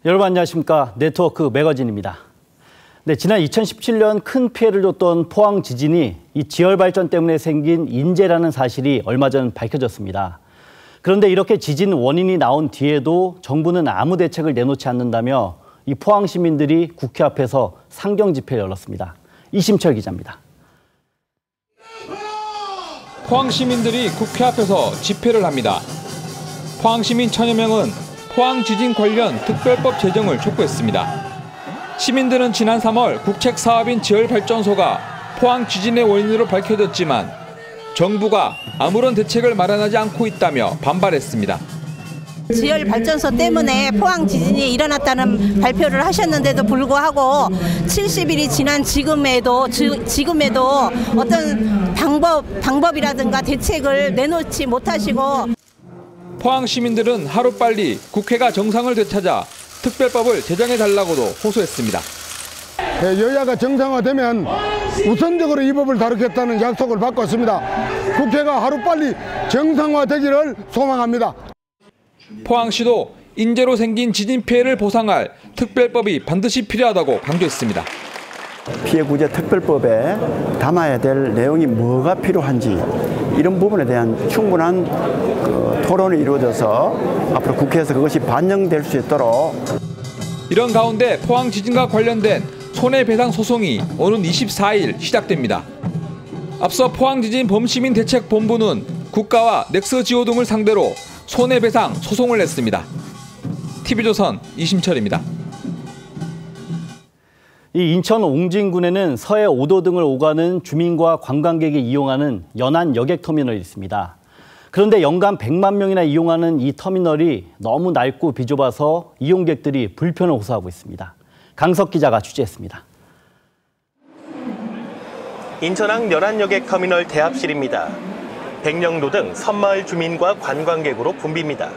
여러분 안녕하십니까. 네트워크 매거진입니다. 네, 지난 2017년 큰 피해를 줬던 포항 지진이 이 지열 발전 때문에 생긴 인재라는 사실이 얼마 전 밝혀졌습니다. 그런데 이렇게 지진 원인이 나온 뒤에도 정부는 아무 대책을 내놓지 않는다며 이 포항 시민들이 국회 앞에서 상경 집회를 열었습니다. 이심철 기자입니다. 포항 시민들이 국회 앞에서 집회를 합니다. 포항 시민 1000여 명은 포항 지진 관련 특별법 제정을 촉구했습니다. 시민들은 지난 3월 국책 사업인 지열발전소가 포항 지진의 원인으로 밝혀졌지만 정부가 아무런 대책을 마련하지 않고 있다며 반발했습니다. 지열발전소 때문에 포항 지진이 일어났다는 발표를 하셨는데도 불구하고 70일이 지난 지금에도 어떤 방법이라든가 대책을 내놓지 못하시고 포항 시민들은 하루빨리 국회가 정상을 되찾아 특별법을 제정해달라고도 호소했습니다. 여야가 정상화되면 우선적으로 이 법을 다루겠다는 약속을 받고 있습니다. 국회가 하루빨리 정상화되기를 소망합니다. 포항시도 인재로 생긴 지진 피해를 보상할 특별법이 반드시 필요하다고 강조했습니다. 피해 구제 특별법에 담아야 될 내용이 뭐가 필요한지 이런 부분에 대한 충분한 토론이 이루어져서 앞으로 국회에서 그것이 반영될 수 있도록. 이런 가운데 포항 지진과 관련된 손해배상 소송이 오는 24일 시작됩니다. 앞서 포항지진 범시민대책본부는 국가와 넥스지오 등을 상대로 손해배상 소송을 냈습니다. TV조선 이심철입니다. 이 인천 옹진군에는 서해 5도 등을 오가는 주민과 관광객이 이용하는 연안 여객터미널이 있습니다. 그런데 연간 100만 명이나 이용하는 이 터미널이 너무 낡고 비좁아서 이용객들이 불편을 호소하고 있습니다. 강석 기자가 취재했습니다. 인천항 연안여객터미널 대합실입니다. 백령도 등 섬마을 주민과 관광객으로 붐빕니다.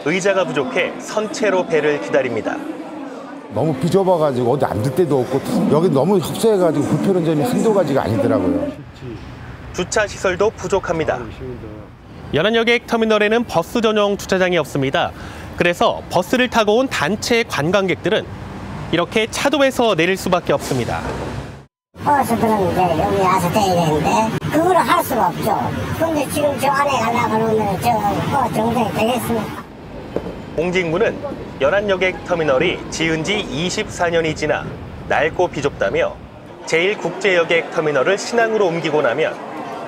의자가 부족해 선체로 배를 기다립니다. 너무 비좁아가지고 어디 앉을 데도 없고 여기 너무 협소해가지고 불편한 점이 한두 가지가 아니더라고요. 주차 시설도 부족합니다. 연안여객 터미널에는 버스 전용 주차장이 없습니다. 그래서 버스를 타고 온 단체 관광객들은 이렇게 차도에서 내릴 수밖에 없습니다. 버스들은 이제 여기 와서 떼야 되는데 그걸 할 수가 없죠. 근데 지금 저 안에 가려고 그러면 저 정상이 되겠습니까? 옹진군은 연안여객터미널이 지은 지 24년이 지나 낡고 비좁다며 제1국제여객터미널을 신항으로 옮기고 나면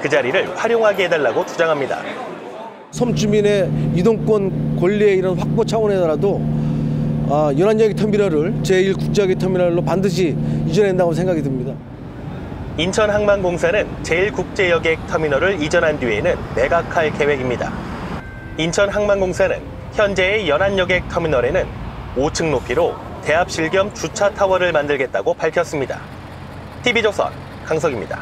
그 자리를 활용하게 해달라고 주장합니다. 섬 주민의 이동권 권리의 이런 확보 차원에서라도 연안여객터미널을 제1국제여객터미널로 반드시 이전한다고 생각이 듭니다. 인천항만공사는 제1국제여객터미널을 이전한 뒤에는 매각할 계획입니다. 인천항만공사는 현재의 연안여객터미널에는 5층 높이로 대합실 겸 주차 타워를 만들겠다고 밝혔습니다. TV조선 강석입니다.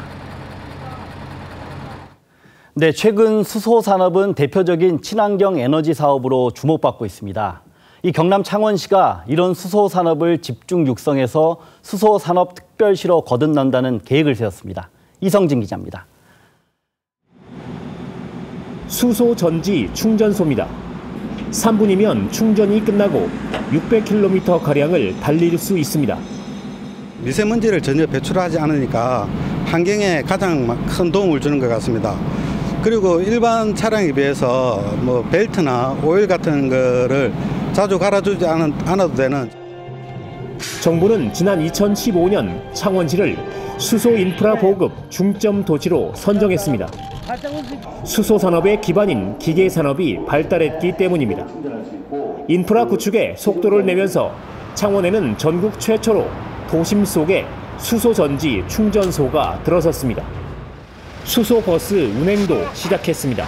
네, 최근 수소 산업은 대표적인 친환경 에너지 사업으로 주목받고 있습니다. 이 경남 창원시가 이런 수소 산업을 집중 육성해서 수소 산업 특별시로 거듭난다는 계획을 세웠습니다. 이성진 기자입니다. 수소 전지 충전소입니다. 3분이면 충전이 끝나고 600km 가량을 달릴 수 있습니다. 미세먼지를 전혀 배출하지 않으니까 환경에 가장 큰 도움을 주는 것 같습니다. 그리고 일반 차량에 비해서 벨트나 오일 같은 거를 자주 갈아주지 않아도 되는. 정부는 지난 2015년 창원시를 수소 인프라 보급 중점 도시로 선정했습니다. 수소 산업의 기반인 기계 산업이 발달했기 때문입니다. 인프라 구축에 속도를 내면서 창원에는 전국 최초로 도심 속에 수소 전지 충전소가 들어섰습니다. 수소 버스 운행도 시작했습니다.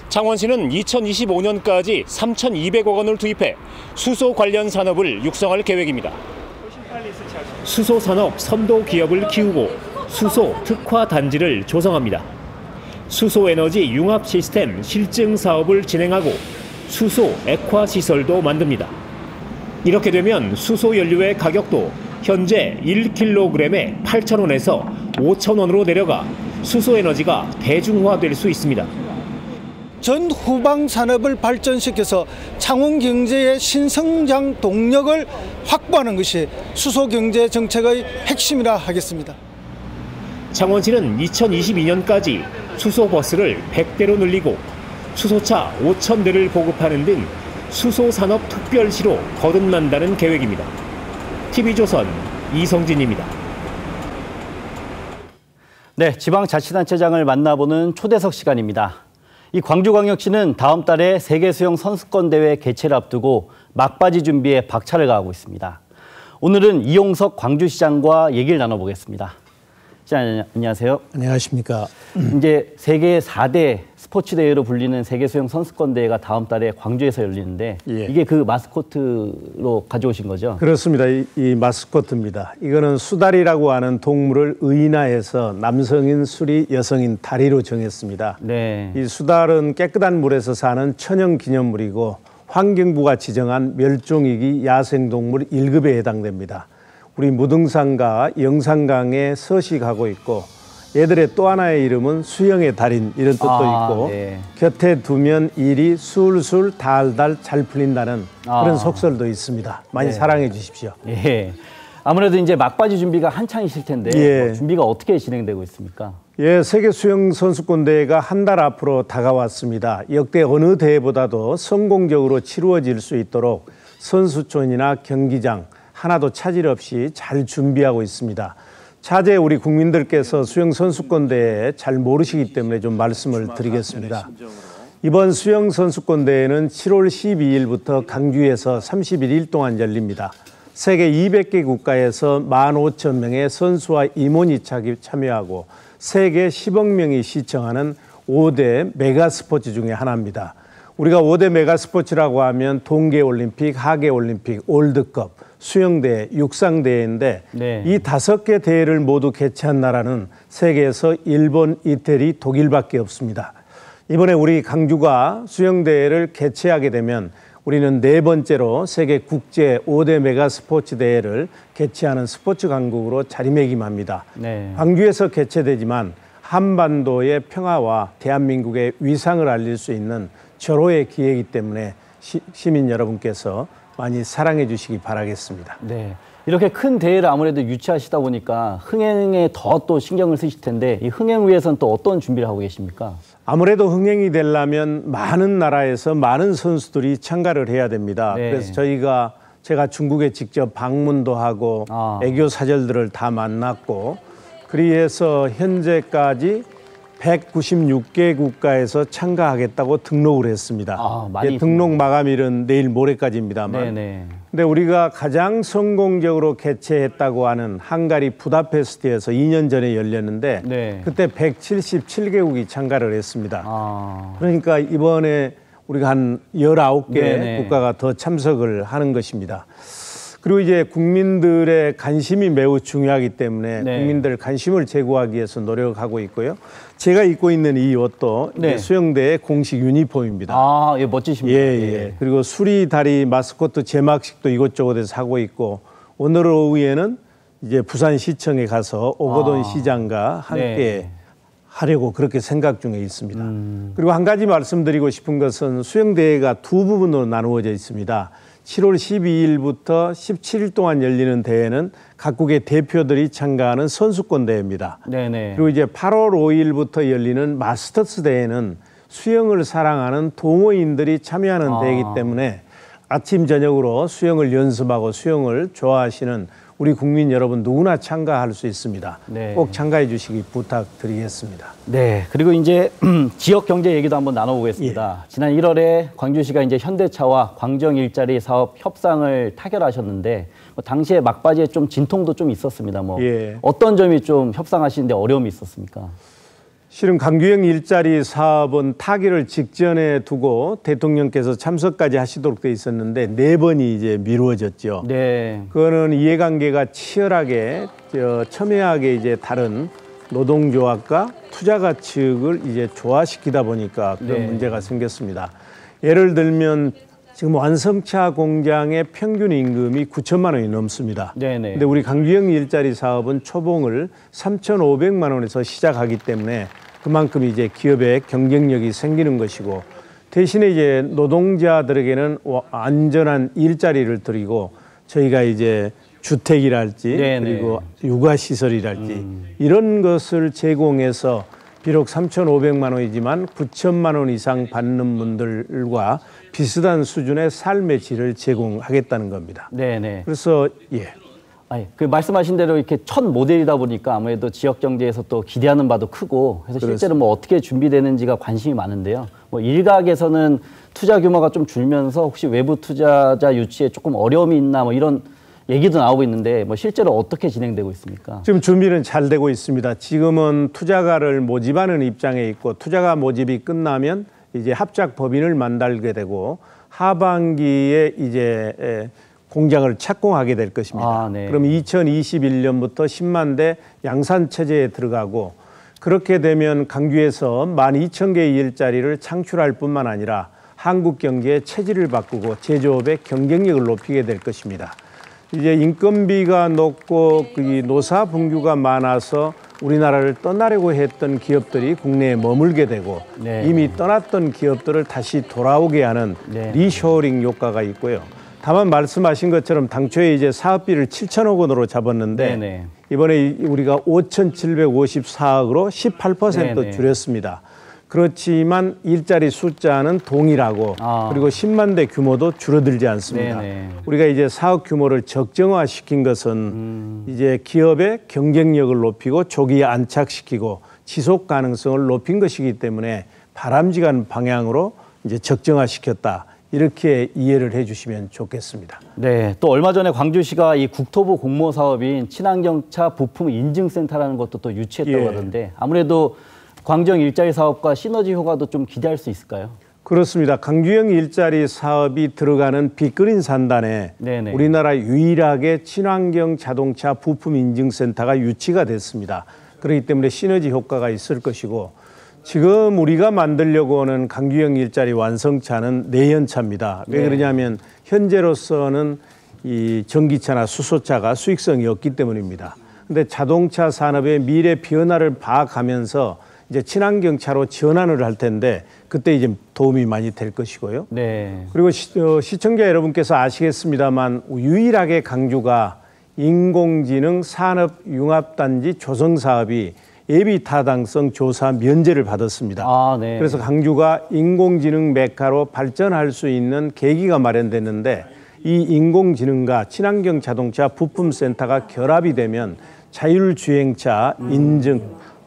창원시는 2025년까지 3,200억 원을 투입해 수소 관련 산업을 육성할 계획입니다. 수소 산업 선도 기업을 키우고 수소 특화 단지를 조성합니다. 수소 에너지 융합 시스템 실증 사업을 진행하고 수소 액화 시설도 만듭니다. 이렇게 되면 수소 연료의 가격도 현재 1kg에 8,000원에서 5,000원으로 내려가 수소 에너지가 대중화될 수 있습니다. 전 후방 산업을 발전시켜서 창원 경제의 신성장 동력을 확보하는 것이 수소 경제 정책의 핵심이라 하겠습니다. 창원시는 2022년까지 수소 버스를 100대로 늘리고 수소차 5,000대를 보급하는 등 수소산업 특별시로 거듭난다는 계획입니다. TV조선 이성진입니다. 네, 지방자치단체장을 만나보는 초대석 시간입니다. 이 광주광역시는 다음 달에 세계수영 선수권대회 개최를 앞두고 막바지 준비에 박차를 가하고 있습니다. 오늘은 이용석 광주시장과 얘기를 나눠보겠습니다. 시장 안녕하세요. 안녕하십니까. 이제 세계 4대 스포츠 대회로 불리는 세계수영 선수권대회가 다음 달에 광주에서 열리는데 이게 그 마스코트로 가져오신 거죠? 그렇습니다. 이 마스코트입니다. 이거는 수달이라고 하는 동물을 의인화해서 남성인 수리, 여성인 다리로 정했습니다. 네. 이 수달은 깨끗한 물에서 사는 천연 기념물이고 환경부가 지정한 멸종위기 야생동물 1급에 해당됩니다. 우리 무등산과 영산강에 서식하고 있고 얘들의 또 하나의 이름은 수영의 달인 이런 뜻도 있고 네. 곁에 두면 일이 술술 달달 잘 풀린다는 그런 속설도 있습니다. 많이 사랑해 주십시오. 예. 아무래도 이제 막바지 준비가 한창이실 텐데 뭐 준비가 어떻게 진행되고 있습니까? 예, 세계 수영 선수권 대회가 한 달 앞으로 다가왔습니다. 역대 어느 대회보다도 성공적으로 치루어질 수 있도록 선수촌이나 경기장 하나도 차질 없이 잘 준비하고 있습니다. 차제 우리 국민들께서 수영 선수권 대회 잘 모르시기 때문에 좀 말씀을 드리겠습니다. 이번 수영 선수권 대회는 7월 12일부터 강주에서 31일 동안 열립니다. 세계 200개 국가에서 15,000명의 선수와 임원이 참여하고 세계 10억 명이 시청하는 5대 메가 스포츠 중에 하나입니다. 우리가 5대 메가 스포츠라고 하면 동계올림픽, 하계올림픽, 월드컵, 수영대회, 육상대회인데 이 5개 대회를 모두 개최한 나라는 세계에서 일본, 이태리, 독일밖에 없습니다. 이번에 우리 강주가 수영대회를 개최하게 되면 우리는 4번째로 세계 국제 5대 메가 스포츠 대회를 개최하는 스포츠 강국으로 자리매김합니다. 광주에서 개최되지만 한반도의 평화와 대한민국의 위상을 알릴 수 있는 절호의 기회이기 때문에 시민 여러분께서 많이 사랑해 주시기 바라겠습니다. 네, 이렇게 큰 대회를 아무래도 유치하시다 보니까 흥행에 더 또 신경을 쓰실 텐데 이 흥행 위해서는 또 어떤 준비를 하고 계십니까? 아무래도 흥행이 되려면 많은 나라에서 많은 선수들이 참가를 해야 됩니다. 그래서 제가 중국에 직접 방문도 하고 애교 사절들을 다 만났고 그래서 현재까지 196개 국가에서 참가하겠다고 등록을 했습니다. 등록 마감일은 내일 모레까지입니다만. 근데 우리가 가장 성공적으로 개최했다고 하는 헝가리 부다페스트에서 2년 전에 열렸는데 그때 177개국이 참가를 했습니다. 그러니까 이번에 우리가 한 19개 국가가 더 참석을 하는 것입니다. 그리고 이제 국민들의 관심이 매우 중요하기 때문에 국민들 관심을 제고하기 위해서 노력하고 있고요. 제가 입고 있는 이 옷도 수영대의 공식 유니폼입니다. 아, 예, 멋지십니다. 예. 그리고 수리다리 마스코트 제막식도 이곳저곳에서 하고 있고 오늘 오후에는 이제 부산시청에 가서 오거돈 시장과 함께 하려고 그렇게 생각 중에 있습니다. 그리고 한 가지 말씀드리고 싶은 것은 수영대회가 두 부분으로 나누어져 있습니다. 7월 12일부터 17일 동안 열리는 대회는 각국의 대표들이 참가하는 선수권 대회입니다. 그리고 이제 8월 5일부터 열리는 마스터스 대회는 수영을 사랑하는 동호인들이 참여하는 대회이기 때문에 아침 저녁으로 수영을 연습하고 수영을 좋아하시는 우리 국민 여러분 누구나 참가할 수 있습니다. 꼭 참가해 주시기 부탁드리겠습니다. 네, 그리고 이제 지역 경제 얘기도 한번 나눠보겠습니다. 지난 1월에 광주시가 이제 현대차와 광정 일자리 사업 협상을 타결하셨는데 당시에 막바지에 좀 진통도 좀 있었습니다. 어떤 점이 좀 협상하시는데 어려움이 있었습니까? 실은 광주형 일자리 사업은 타결을 직전에 두고 대통령께서 참석까지 하시도록 돼 있었는데 4번이 이제 미루어졌죠. 그거는 이해관계가 치열하게 첨예하게 이제 다른 노동조합과 투자가 측을 이제 조화시키다 보니까 그런 문제가 생겼습니다. 예를 들면 지금 완성차 공장의 평균 임금이 9천만 원이 넘습니다. 근데 우리 광주형 일자리 사업은 초봉을 3,500만 원에서 시작하기 때문에 그만큼 이제 기업의 경쟁력이 생기는 것이고 대신에 이제 노동자들에게는 안전한 일자리를 드리고 저희가 이제 주택이랄지 그리고 육아시설이랄지 이런 것을 제공해서 비록 3,500만 원이지만 9천만 원 이상 받는 분들과 비슷한 수준의 삶의 질을 제공하겠다는 겁니다. 네네. 그래서 예. 아니, 그 말씀하신 대로 이렇게 첫 모델이다 보니까 아무래도 지역 경제에서 또 기대하는 바도 크고 그래서 실제로 뭐 어떻게 준비되는지가 관심이 많은데요. 뭐 일각에서는 투자 규모가 좀 줄면서 혹시 외부 투자자 유치에 조금 어려움이 있나 뭐 이런 얘기도 나오고 있는데 뭐 실제로 어떻게 진행되고 있습니까? 지금 준비는 잘 되고 있습니다. 지금은 투자가를 모집하는 입장에 있고 투자가 모집이 끝나면 이제 합작 법인을 만들게 되고 하반기에 이제 공장을 착공하게 될 것입니다. 그럼 2021년부터 10만 대 양산 체제에 들어가고 그렇게 되면 강주에서 12,000개의 일자리를 창출할 뿐만 아니라 한국 경제의 체질을 바꾸고 제조업의 경쟁력을 높이게 될 것입니다. 이제 인건비가 높고 노사 분규가 많아서 우리나라를 떠나려고 했던 기업들이 국내에 머물게 되고 이미 떠났던 기업들을 다시 돌아오게 하는 리쇼어링 효과가 있고요. 다만 말씀하신 것처럼 당초에 이제 사업비를 7천억 원으로 잡았는데 이번에 우리가 5,754억으로 18% 줄였습니다. 그렇지만 일자리 숫자는 동일하고 그리고 10만 대 규모도 줄어들지 않습니다. 우리가 이제 사업 규모를 적정화시킨 것은 이제 기업의 경쟁력을 높이고 조기에 안착시키고 지속 가능성을 높인 것이기 때문에 바람직한 방향으로 이제 적정화시켰다. 이렇게 이해를 해주시면 좋겠습니다. 네, 또 얼마 전에 광주시가 이 국토부 공모 사업인 친환경차 부품 인증센터라는 것도 또 유치했다고 하던데 아무래도 광주형 일자리 사업과 시너지 효과도 좀 기대할 수 있을까요? 그렇습니다. 광주형 일자리 사업이 들어가는 빅그린 산단에 우리나라 유일하게 친환경 자동차 부품 인증센터가 유치가 됐습니다. 그렇기 때문에 시너지 효과가 있을 것이고 지금 우리가 만들려고 하는 광주형 일자리 완성차는 내연차입니다. 왜 그러냐면 현재로서는 이 전기차나 수소차가 수익성이 없기 때문입니다. 근데 자동차 산업의 미래 변화를 봐가면서 이제 친환경차로 전환을 할 텐데 그때 이제 도움이 많이 될 것이고요. 그리고 시청자 여러분께서 아시겠습니다만 유일하게 광주가 인공지능 산업융합단지 조성 사업이 예비 타당성 조사 면제를 받았습니다. 그래서 광주가 인공지능 메카로 발전할 수 있는 계기가 마련됐는데 이 인공지능과 친환경 자동차 부품센터가 결합이 되면 자율주행차 인증,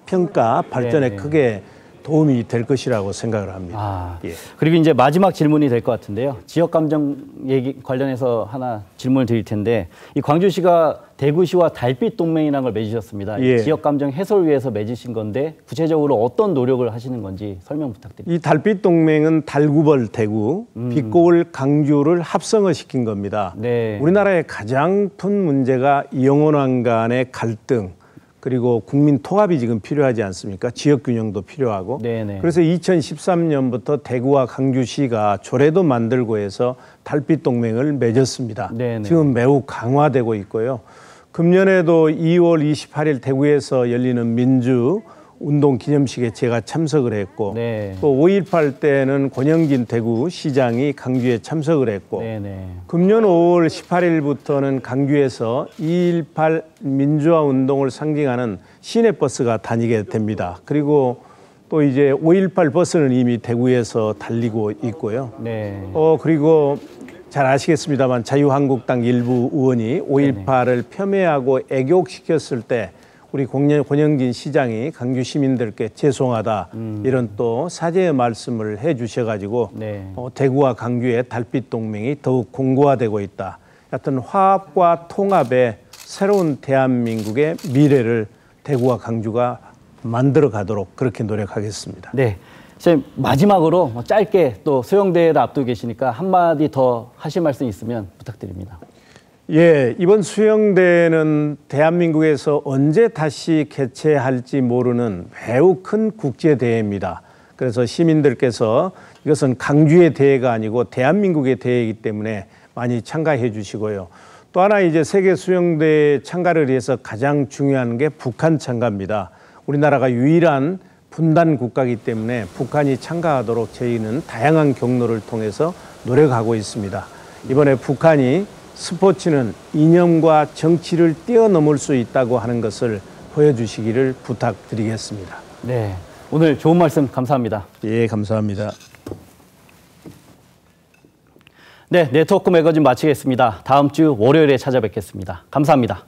평가 발전에 크게 도움이 될 것이라고 생각을 합니다. 그리고 이제 마지막 질문이 될 것 같은데요. 지역 감정 얘기 관련해서 하나 질문을 드릴 텐데 이 광주시가 대구시와 달빛 동맹이라는 걸 맺으셨습니다. 지역 감정 해소를 위해서 맺으신 건데 구체적으로 어떤 노력을 하시는 건지 설명 부탁드립니다. 이 달빛 동맹은 달구벌 대구, 빛고울 강주를 합성을 시킨 겁니다. 우리나라의 가장 큰 문제가 영혼왕 간의 갈등 그리고 국민 통합이 지금 필요하지 않습니까? 지역 균형도 필요하고. 그래서 2013년부터 대구와 광주시가 조례도 만들고 해서 달빛 동맹을 맺었습니다. 지금 매우 강화되고 있고요. 금년에도 2월 28일 대구에서 열리는 민주 운동 기념식에 제가 참석을 했고 또 5.18 때는 권영진 대구시장이 강주에 참석을 했고 금년 5월 18일부터는 강주에서 2.18 민주화 운동을 상징하는 시내버스가 다니게 됩니다. 그리고 또 이제 5.18 버스는 이미 대구에서 달리고 있고요. 그리고 잘 아시겠습니다만 자유한국당 일부 의원이 5.18을 폄훼하고 애곡시켰을 때 우리 권영진 시장이 강주 시민들께 죄송하다 이런 또 사죄의 말씀을 해주셔가지고 대구와 강주의 달빛 동맹이 더욱 공고화되고 있다. 하여튼 화합과 통합의 새로운 대한민국의 미래를 대구와 강주가 만들어 가도록 그렇게 노력하겠습니다. 네, 선생님 마지막으로 짧게 또 수영대회를 앞두고 계시니까 한마디 더 하실 말씀 있으면 부탁드립니다. 이번 수영대회는 대한민국에서 언제 다시 개최할지 모르는 매우 큰 국제대회입니다. 그래서 시민들께서 이것은 강주의 대회가 아니고 대한민국의 대회이기 때문에 많이 참가해 주시고요. 또 하나 이제 세계 수영대회 참가를 위해서 가장 중요한 게 북한 참가입니다. 우리나라가 유일한 분단 국가이기 때문에 북한이 참가하도록 저희는 다양한 경로를 통해서 노력하고 있습니다. 이번에 북한이 스포츠는 이념과 정치를 뛰어넘을 수 있다고 하는 것을 보여주시기를 부탁드리겠습니다. 네, 오늘 좋은 말씀 감사합니다. 예, 감사합니다. 네, 네트워크 매거진 마치겠습니다. 다음 주 월요일에 찾아뵙겠습니다. 감사합니다.